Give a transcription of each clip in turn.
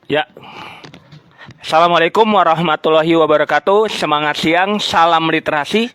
Ya, Assalamualaikum warahmatullahi wabarakatuh. Semangat siang, salam literasi.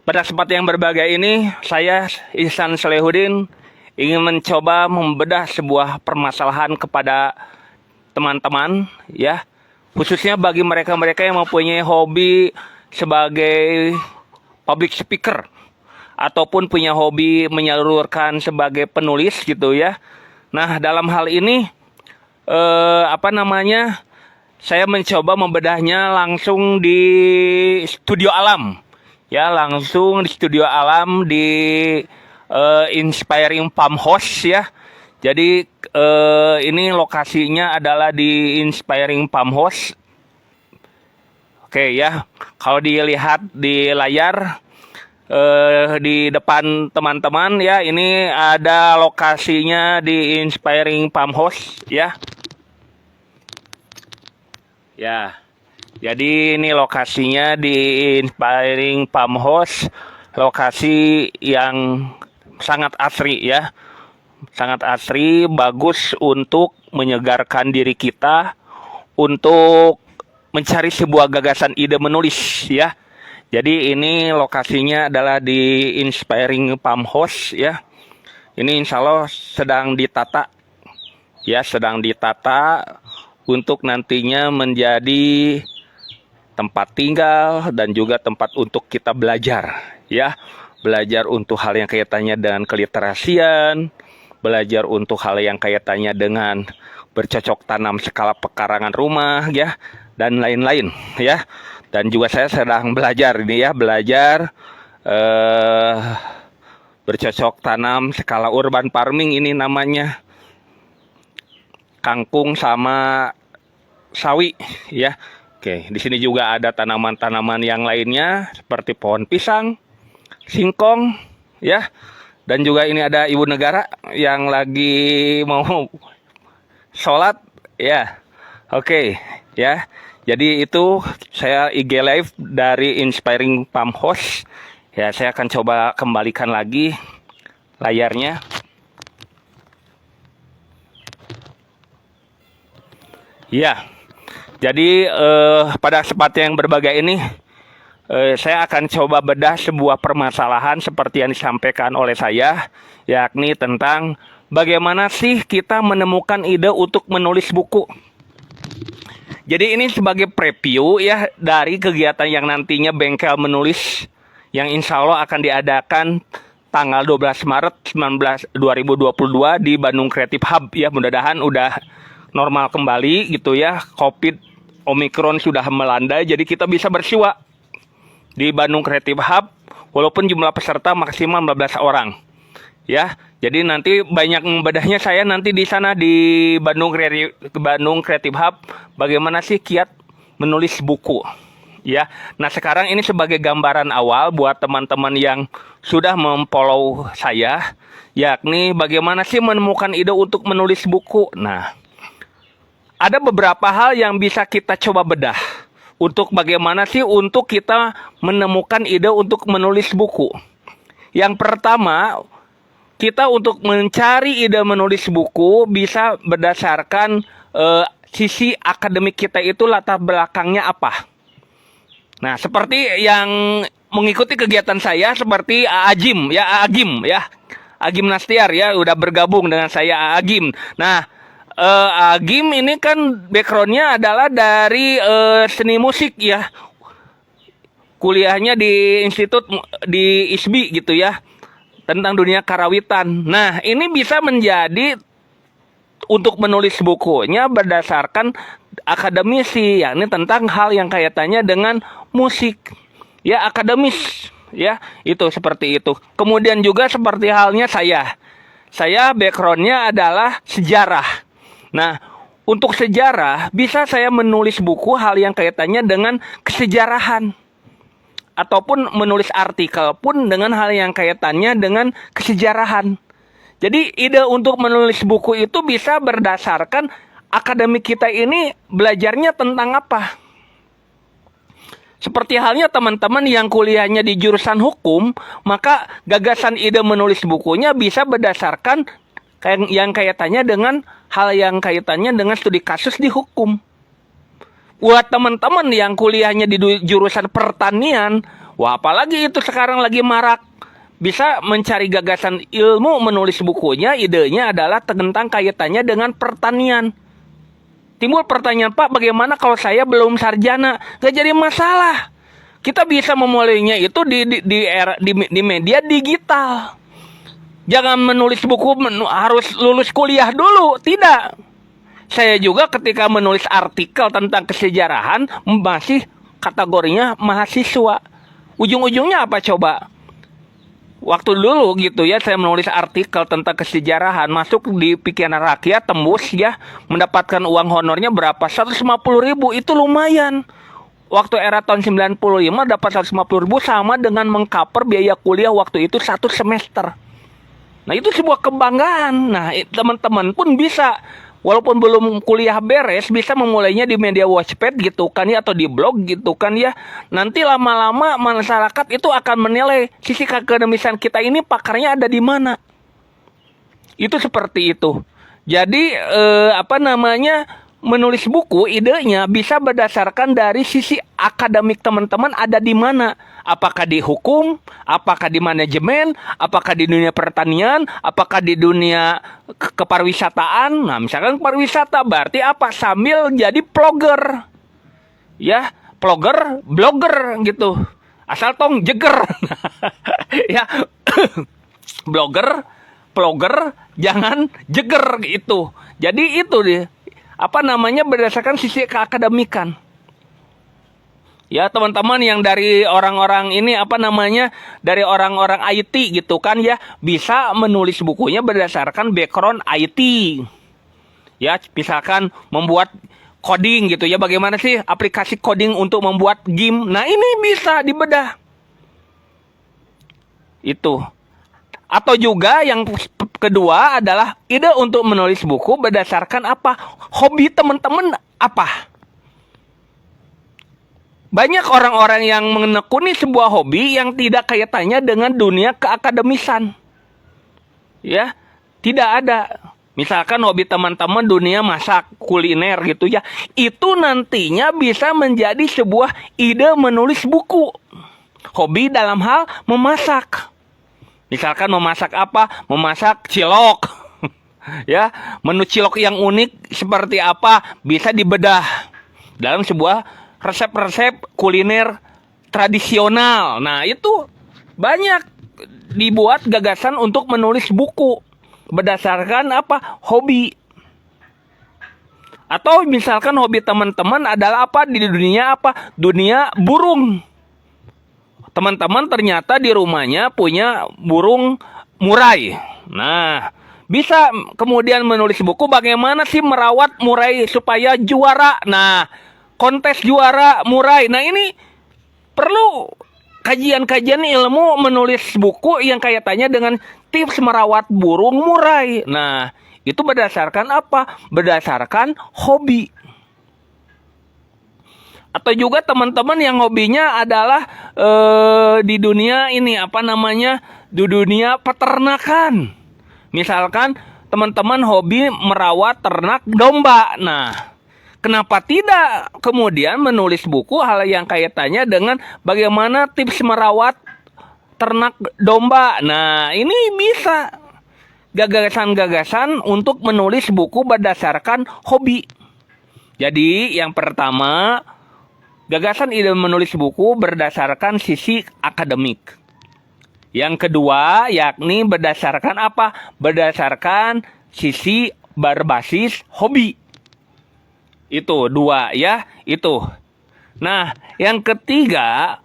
Pada kesempatan yang berbahagia ini, saya Ihsan Salehudin ingin mencoba membedah sebuah permasalahan kepada teman-teman, ya, khususnya bagi mereka-mereka yang mempunyai hobi sebagai public speaker ataupun punya hobi menyalurkan sebagai penulis gitu ya. Nah, dalam hal ini saya mencoba membedahnya langsung di studio alam. Ya, langsung di studio alam di Inspiring Farmhouse ya. Jadi ini lokasinya adalah di Inspiring Farmhouse. Oke ya, kalau dilihat di layar di depan teman-teman ya, ini ada lokasinya di Inspiring Farmhouse ya. Ya, jadi ini lokasinya di Inspiring Farmhouse, lokasi yang sangat asri ya. Sangat asri, bagus untuk menyegarkan diri kita, untuk mencari sebuah gagasan ide menulis ya. Jadi ini lokasinya adalah di Inspiring Farmhouse ya. Ini insya Allah sedang ditata ya, sedang ditata untuk nantinya menjadi tempat tinggal dan juga tempat untuk kita belajar ya. Belajar untuk hal yang kaitannya dengan keliterasian, belajar untuk hal yang kaitannya dengan bercocok tanam skala pekarangan rumah ya, dan lain-lain ya. Dan juga saya sedang belajar ini ya, belajar bercocok tanam skala urban farming, ini namanya kangkung sama sawi ya. Oke, di sini juga ada tanaman-tanaman yang lainnya seperti pohon pisang, singkong ya. Dan juga ini ada ibu negara yang lagi mau sholat ya. Oke ya. Jadi itu saya IG live dari Inspiring Farmhouse. Ya, saya akan coba kembalikan lagi layarnya. Ya. Jadi pada kesempatan yang berbahagia ini saya akan coba bedah sebuah permasalahan seperti yang disampaikan oleh saya, yakni tentang bagaimana sih kita menemukan ide untuk menulis buku. Jadi ini sebagai preview ya dari kegiatan yang nantinya Bengkel Menulis yang insya Allah akan diadakan tanggal 12 Maret 2022 di Bandung Creative Hub ya. Mudah-mudahan udah normal kembali gitu ya. Covid Omicron sudah melanda, jadi kita bisa bersua di Bandung Creative Hub walaupun jumlah peserta maksimal 15 orang. Ya, jadi nanti banyak membedahnya saya nanti di sana di Bandung Creative Hub, bagaimana sih kiat menulis buku. Ya, nah sekarang ini sebagai gambaran awal buat teman-teman yang sudah memfollow saya, yakni bagaimana sih menemukan ide untuk menulis buku. Nah, ada beberapa hal yang bisa kita coba bedah untuk bagaimana sih untuk kita menemukan ide untuk menulis buku. Yang pertama, kita untuk mencari ide menulis buku bisa berdasarkan sisi akademik kita itu latar belakangnya apa. Nah, seperti yang mengikuti kegiatan saya seperti Agim ya, Agim ya. Agim Nastiar ya udah bergabung dengan saya Agim. Nah, Agim ini kan backgroundnya adalah dari seni musik ya. Kuliahnya di institut di ISBI gitu ya, tentang dunia karawitan. Nah, ini bisa menjadi untuk menulis bukunya berdasarkan akademisi, yakni tentang hal yang kaitannya dengan musik. Ya, akademis. Ya, itu seperti itu. Kemudian juga seperti halnya saya. Saya backgroundnya adalah sejarah. Nah, untuk sejarah bisa saya menulis buku hal yang kaitannya dengan kesejarahan. Ataupun menulis artikel pun dengan hal yang kaitannya dengan kesejarahan. Jadi ide untuk menulis buku itu bisa berdasarkan akademik kita ini belajarnya tentang apa. Seperti halnya teman-teman yang kuliahnya di jurusan hukum, maka gagasan ide menulis bukunya bisa berdasarkan kayak yang kaitannya dengan hal yang kaitannya dengan studi kasus di hukum. Buat teman-teman yang kuliahnya di jurusan pertanian, wah apalagi itu sekarang lagi marak. Bisa mencari gagasan ilmu, menulis bukunya, idenya adalah tentang kaitannya dengan pertanian. Timbul pertanyaan, Pak, bagaimana kalau saya belum sarjana? Gak jadi masalah. Kita bisa memulainya itu di media digital. Jangan menulis buku harus lulus kuliah dulu. Tidak. Saya juga ketika menulis artikel tentang kesejarahan masih kategorinya mahasiswa. Ujung-ujungnya apa coba? Waktu dulu gitu ya, saya menulis artikel tentang kesejarahan, masuk di pikiran rakyat, tembus ya, mendapatkan uang honornya berapa? 150.000, itu lumayan. Waktu era tahun 95 dapat 150.000 sama dengan mengcover biaya kuliah waktu itu 1 semester. Nah itu sebuah kebanggaan. Nah teman-teman pun bisa, walaupun belum kuliah beres, bisa memulainya di media Watchpad gitu kan ya, atau di blog gitu kan ya. Nanti lama-lama masyarakat itu akan menilai sisi keakademisan kita ini pakarnya ada di mana. Itu seperti itu. Jadi menulis buku idenya bisa berdasarkan dari sisi akademik teman-teman ada di mana. Apakah di hukum, apakah di manajemen, apakah di dunia pertanian, apakah di dunia kepariwisataan. Nah, misalkan pariwisata berarti apa? Sambil jadi vlogger. Ya, vlogger, blogger gitu. Asal tong jeger. Ya. Blogger, vlogger, jangan jeger gitu. Jadi itu dia. Berdasarkan sisi keakademikan. Ya teman-teman yang dari orang-orang ini dari orang-orang IT gitu kan ya, bisa menulis bukunya berdasarkan background IT. Ya misalkan membuat coding gitu ya, bagaimana sih aplikasi coding untuk membuat game. Nah ini bisa dibedah. Itu. Atau juga yang kedua adalah ide untuk menulis buku berdasarkan apa? Hobi teman-teman apa? Banyak orang-orang yang menekuni sebuah hobi yang tidak kaitannya dengan dunia keakademisan. Ya, tidak ada. Misalkan hobi teman-teman dunia masak, kuliner gitu ya. Itu nantinya bisa menjadi sebuah ide menulis buku. Hobi dalam hal memasak. Misalkan memasak apa? Memasak cilok. Ya, menu cilok yang unik seperti apa bisa dibedah dalam sebuah resep-resep kuliner tradisional. Nah, itu banyak dibuat gagasan untuk menulis buku berdasarkan apa? Hobi. Atau misalkan hobi teman-teman adalah apa? Di dunia apa? Dunia burung. Teman-teman ternyata di rumahnya punya burung murai. Nah, bisa kemudian menulis buku bagaimana sih merawat murai supaya juara. Nah, kontes juara murai. Nah, ini perlu kajian-kajian ilmu menulis buku yang kaitannya dengan tips merawat burung murai. Nah, itu berdasarkan apa? Berdasarkan hobi. Atau juga teman-teman yang hobinya adalah di dunia ini di dunia peternakan. Misalkan teman-teman hobi merawat ternak domba. Nah, kenapa tidak kemudian menulis buku hal yang kaitannya dengan bagaimana tips merawat ternak domba. Nah, ini bisa gagasan-gagasan untuk menulis buku berdasarkan hobi. Jadi, yang pertama, gagasan ide menulis buku berdasarkan sisi akademik. Yang kedua, yakni berdasarkan apa? Berdasarkan sisi berbasis hobi. Itu dua ya, itu. Nah, yang ketiga,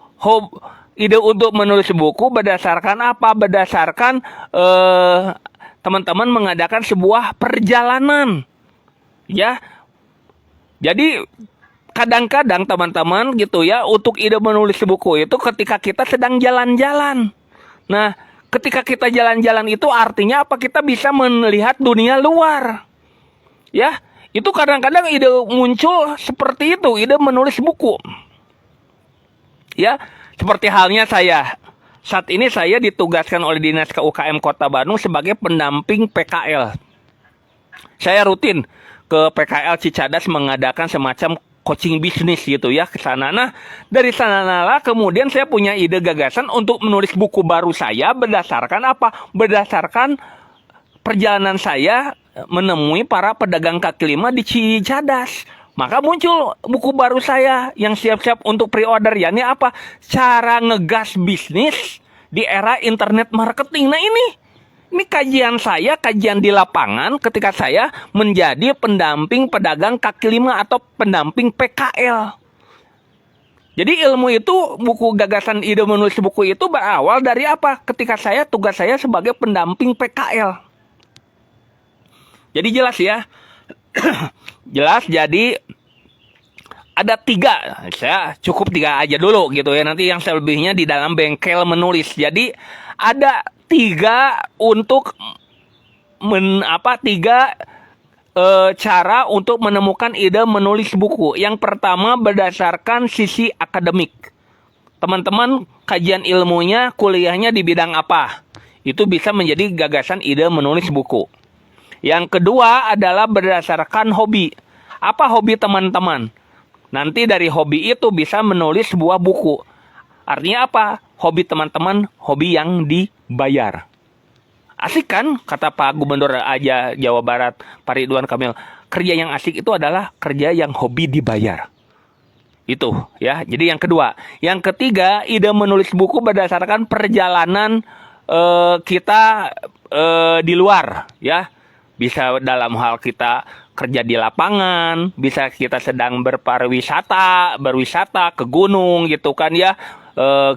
ide untuk menulis buku berdasarkan apa? Berdasarkan teman-teman mengadakan sebuah perjalanan. Ya. Jadi kadang-kadang teman-teman gitu ya, untuk ide menulis buku itu ketika kita sedang jalan-jalan. Nah, ketika kita jalan-jalan itu artinya apa? Kita bisa melihat dunia luar. Ya, itu kadang-kadang ide muncul seperti itu, ide menulis buku. Ya, seperti halnya saya. Saat ini saya ditugaskan oleh Dinas KUKM Kota Bandung sebagai pendamping PKL. Saya rutin ke PKL Cicadas mengadakan semacam coaching bisnis gitu ya ke sana. Nah, dari sana lah kemudian saya punya ide gagasan untuk menulis buku baru saya berdasarkan apa? Berdasarkan perjalanan saya menemui para pedagang kaki lima di Cicadas. Maka muncul buku baru saya yang siap-siap untuk pre-order, yakni apa? Cara ngegas bisnis di era internet marketing. Nah ini kajian saya, kajian di lapangan ketika saya menjadi pendamping pedagang kaki lima atau pendamping PKL. Jadi ilmu itu, buku gagasan ide menulis buku itu berawal dari apa? Ketika tugas saya sebagai pendamping PKL. Jadi jelas ya. Jelas, jadi ada 3, saya cukup 3 aja dulu gitu ya, nanti yang selebihnya di dalam bengkel menulis. Jadi ada 3 untuk 3 cara untuk menemukan ide menulis buku. Yang pertama berdasarkan sisi akademik. Teman-teman kajian ilmunya, kuliahnya di bidang apa? Itu bisa menjadi gagasan ide menulis buku. Yang kedua adalah berdasarkan hobi. Apa hobi teman-teman? Nanti dari hobi itu bisa menulis sebuah buku. Artinya apa? Hobi teman-teman, hobi yang dibayar. Asik kan? Kata Pak Gubernur aja Jawa Barat, Pak Ridwan Kamil. Kerja yang asik itu adalah kerja yang hobi dibayar. Itu ya. Jadi yang kedua. Yang ketiga, ide menulis buku berdasarkan perjalanan kita di luar ya. Bisa dalam hal kita kerja di lapangan, bisa kita sedang berwisata ke gunung gitu kan ya,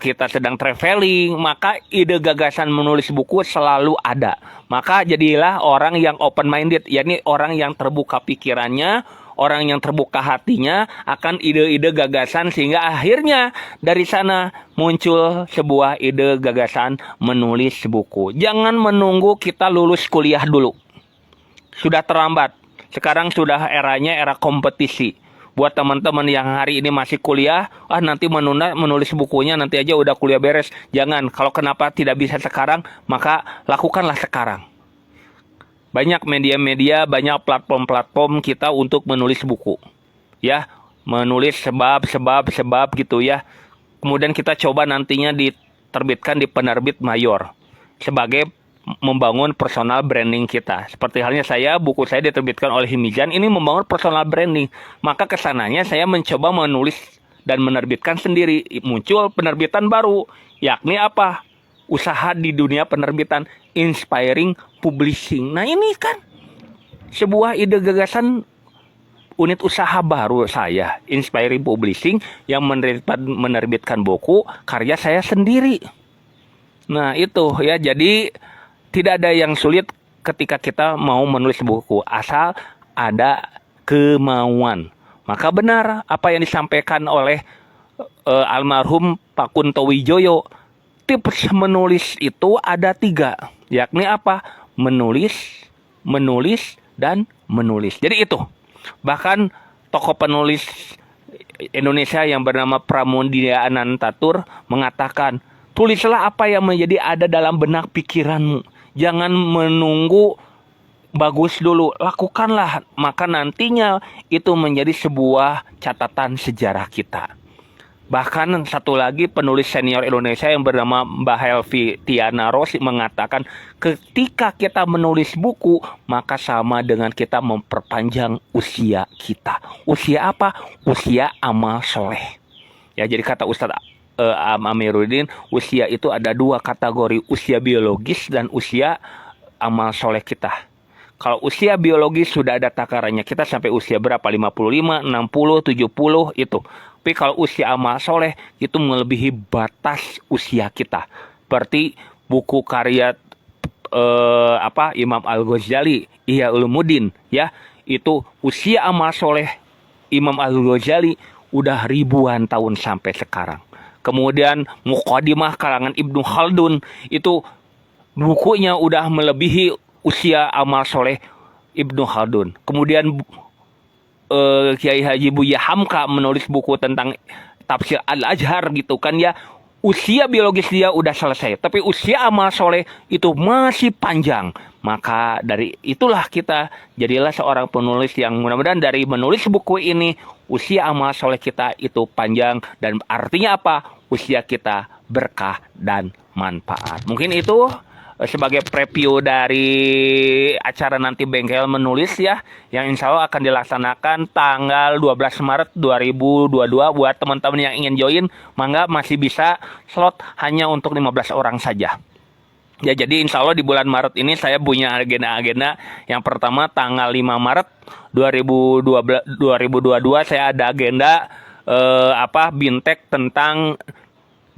kita sedang traveling, maka ide gagasan menulis buku selalu ada. Maka jadilah orang yang open minded, yakni orang yang terbuka pikirannya, orang yang terbuka hatinya akan ide-ide gagasan, sehingga akhirnya dari sana muncul sebuah ide gagasan menulis buku. Jangan menunggu kita lulus kuliah dulu. Sudah terlambat. Sekarang sudah eranya era kompetisi. Buat teman-teman yang hari ini masih kuliah, nanti menunda menulis bukunya, nanti aja udah kuliah beres. Jangan, kalau kenapa tidak bisa sekarang, maka lakukanlah sekarang. Banyak media-media, banyak platform-platform kita untuk menulis buku. Ya, menulis sebab gitu ya. Kemudian kita coba nantinya diterbitkan di penerbit mayor sebagai membangun personal branding kita. Seperti halnya buku saya diterbitkan oleh Himizan, ini membangun personal branding. Maka kesananya saya mencoba menulis dan menerbitkan sendiri. Muncul penerbitan baru, yakni apa? Usaha di dunia penerbitan, inspiring publishing. Nah ini kan sebuah ide gagasan unit usaha baru saya, inspiring publishing, yang menerbitkan buku karya saya sendiri. Nah itu ya, jadi tidak ada yang sulit ketika kita mau menulis buku, asal ada kemauan. Maka benar apa yang disampaikan oleh almarhum Pak Kunto Wijoyo. Tips menulis itu ada 3, yakni apa? Menulis, dan menulis. Jadi itu. Bahkan tokoh penulis Indonesia yang bernama Pramudia Anantatur mengatakan, tulislah apa yang menjadi ada dalam benak pikiranmu. Jangan menunggu bagus dulu, lakukanlah. Maka nantinya itu menjadi sebuah catatan sejarah kita. Bahkan satu lagi penulis senior Indonesia yang bernama Mbak Helvi Tiana Rosi mengatakan, ketika kita menulis buku, maka sama dengan kita memperpanjang usia kita. Usia apa? Usia amal soleh. Ya, jadi kata Ustadz Amiruddin, usia itu ada 2 kategori, usia biologis dan usia amal soleh kita. Kalau usia biologis sudah ada takarannya, kita sampai usia berapa? 55, 60, 70 itu. Tapi kalau usia amal soleh itu melebihi batas usia kita. Seperti buku karya Imam Al-Ghazali, Ihya Ulumuddin ya, itu usia amal soleh Imam Al-Ghazali udah ribuan tahun sampai sekarang. Kemudian Muqaddimah karangan Ibnu Khaldun, itu bukunya udah melebihi usia amal soleh Ibnu Khaldun. Kemudian Kiai Haji Buya Hamka menulis buku tentang tafsir Al-Azhar gitu kan ya, usia biologis dia udah selesai, tapi usia amal soleh itu masih panjang. Maka dari itulah kita jadilah seorang penulis yang mudah-mudahan dari menulis buku ini, usia amal soleh kita itu panjang. Dan artinya apa? Usia kita berkah dan manfaat. Mungkin itu sebagai preview dari acara nanti Bengkel Menulis ya, yang insya Allah akan dilaksanakan tanggal 12 Maret 2022. Buat teman-teman yang ingin join, mangga masih bisa, slot hanya untuk 15 orang saja. Ya, jadi insya Allah di bulan Maret ini saya punya agenda-agenda. Yang pertama tanggal 5 Maret 2022 saya ada agenda Bintek tentang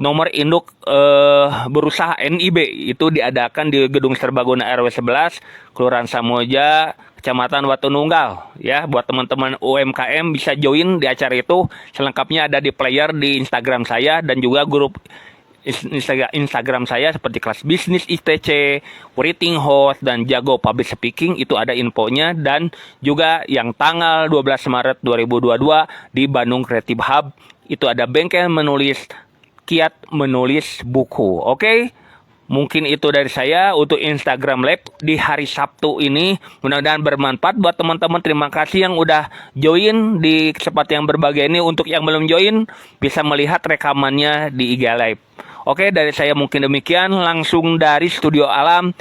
nomor induk berusaha NIB. Itu diadakan di Gedung Serbaguna RW 11 Kelurahan Samoja, Kecamatan Watununggal ya. Buat teman-teman UMKM bisa join di acara itu. Selengkapnya ada di player di Instagram saya dan juga grup Instagram saya seperti Kelas Bisnis ITC, Writing Host, dan Jago Public Speaking. Itu ada infonya. Dan juga yang tanggal 12 Maret 2022 di Bandung Creative Hub itu ada Bengkel Menulis, kiat menulis buku. Oke, mungkin itu dari saya untuk Instagram Live di hari Sabtu ini. Mudah-mudahan bermanfaat buat teman-teman. Terima kasih yang udah join di kesempatan yang berbahagia ini. Untuk yang belum join bisa melihat rekamannya di IG Live. Oke, dari saya mungkin demikian, langsung dari Studio Alam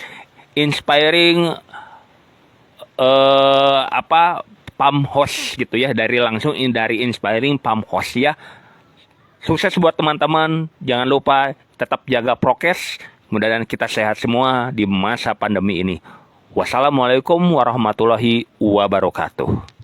Inspiring Palm House gitu ya, dari Inspiring Palm House ya. Sukses buat teman-teman. Jangan lupa tetap jaga prokes. Mudah-mudahan kita sehat semua di masa pandemi ini. Wassalamualaikum warahmatullahi wabarakatuh.